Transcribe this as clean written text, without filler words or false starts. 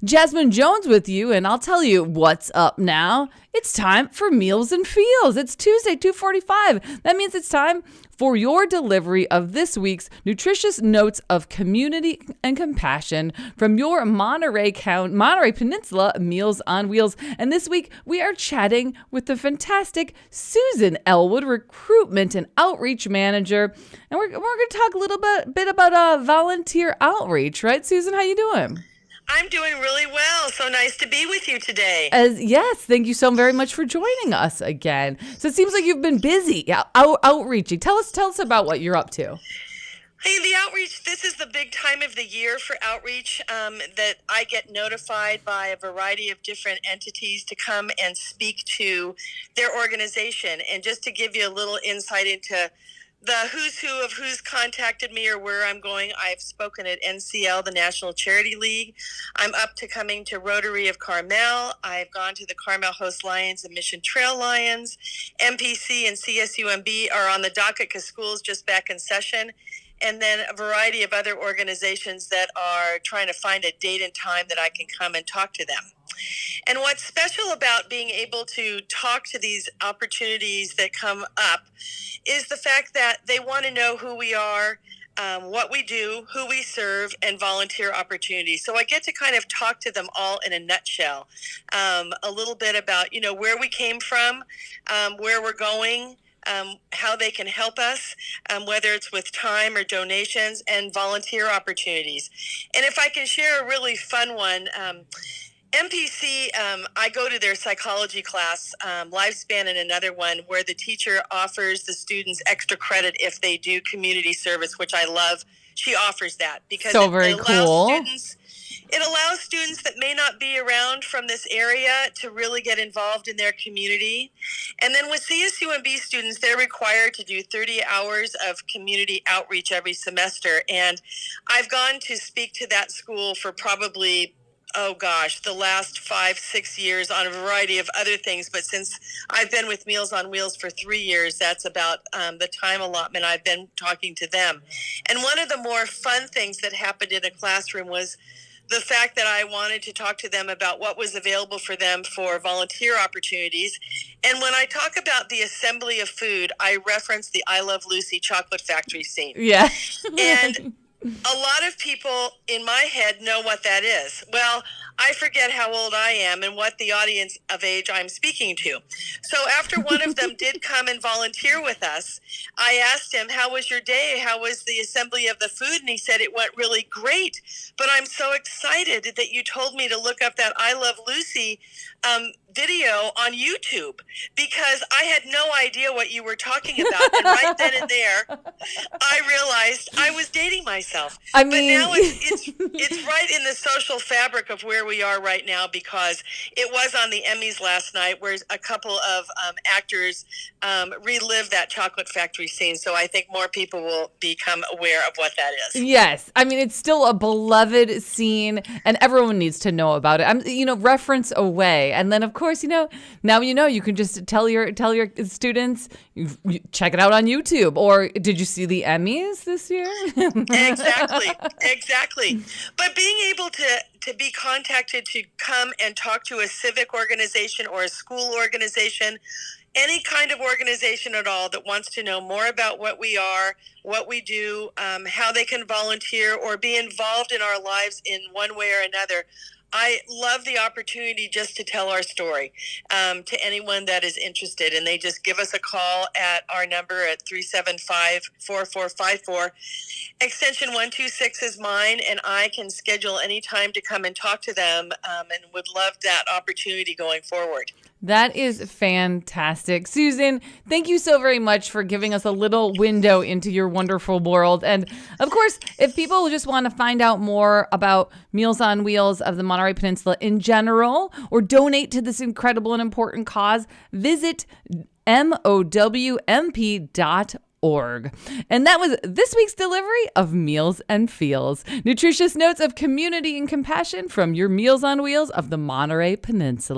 Jasmine Jones with you, and I'll tell you what's up now. It's time for Meals and Feels. It's Tuesday, 2:45. That means it's time for your delivery of this week's nutritious notes of community and compassion from your Monterey Peninsula Meals on Wheels. And this week, we are chatting with the fantastic Susan Elwood, Recruitment and Outreach Manager. And we're going to talk a little bit about volunteer outreach, right, Susan? How you doing? I'm doing really well. So nice to be with you today. Yes, thank you so very much for joining us again. So it seems like you've been busy outreaching. Tell us about what you're up to. Hey, the outreach, this is the big time of the year for outreach that I get notified by a variety of different entities to come and speak to their organization. And just to give you a little insight into the who's who of who's contacted me or where I'm going, I've spoken at NCL, the National Charity League. I'm up to coming to Rotary of Carmel. I've gone to the Carmel Host Lions and Mission Trail Lions. MPC and CSUMB are on the docket because school's just back in session. And then a variety of other organizations that are trying to find a date and time that I can come and talk to them. And what's special about being able to talk to these opportunities that come up is the fact that they want to know who we are, what we do, who we serve, and volunteer opportunities. So I get to kind of talk to them all in a nutshell, a little bit about, where we came from, where we're going, how they can help us, whether it's with time or donations, and volunteer opportunities. And if I can share a really fun one, MPC, I go to their psychology class, Lifespan and another one, where the teacher offers the students extra credit if they do community service, which I love. She offers that because it allows students that may not be around from this area to really get involved in their community. And then with CSUMB students, they're required to do 30 hours of community outreach every semester. And I've gone to speak to that school for probably the last 5-6 years on a variety of other things. But since I've been with Meals on Wheels for 3 years, that's about the time allotment I've been talking to them. And one of the more fun things that happened in a classroom was the fact that I wanted to talk to them about what was available for them for volunteer opportunities. And when I talk about the assembly of food, I reference the I Love Lucy chocolate factory scene. Yeah. And a lot of people in my head know what that is. Well, I forget how old I am and what the audience of age I'm speaking to. So after one of them did come and volunteer with us, I asked him, how was your day? How was the assembly of the food? And he said, it went really great. But I'm so excited that you told me to look up that I Love Lucy video on YouTube, because I had no idea what you were talking about. And right then and there, I realized I was dating myself. But now it's right in the social fabric of where we are right now, because it was on the Emmys last night where a couple of actors relived that chocolate factory scene. So I think more people will become aware of what that is. Yes. It's still a beloved scene and everyone needs to know about it. Reference away. And then, of course, now you can just tell your students, you check it out on YouTube. Or did you see the Emmys this year? Exactly. But being able to be contacted to come and talk to a civic organization or a school organization, any kind of organization at all that wants to know more about what we are, what we do, how they can volunteer or be involved in our lives in one way or another, I love the opportunity just to tell our story to anyone that is interested. And they just give us a call at our number at 375-4454. Extension 126 is mine, and I can schedule any time to come and talk to them, and would love that opportunity going forward. That is fantastic. Susan, thank you so very much for giving us a little window into your wonderful world. And of course, if people just want to find out more about Meals on Wheels of the Monterey Peninsula in general, or donate to this incredible and important cause, visit MOWMP.org. And that was this week's delivery of Meals and Feels. Nutritious notes of community and compassion from your Meals on Wheels of the Monterey Peninsula.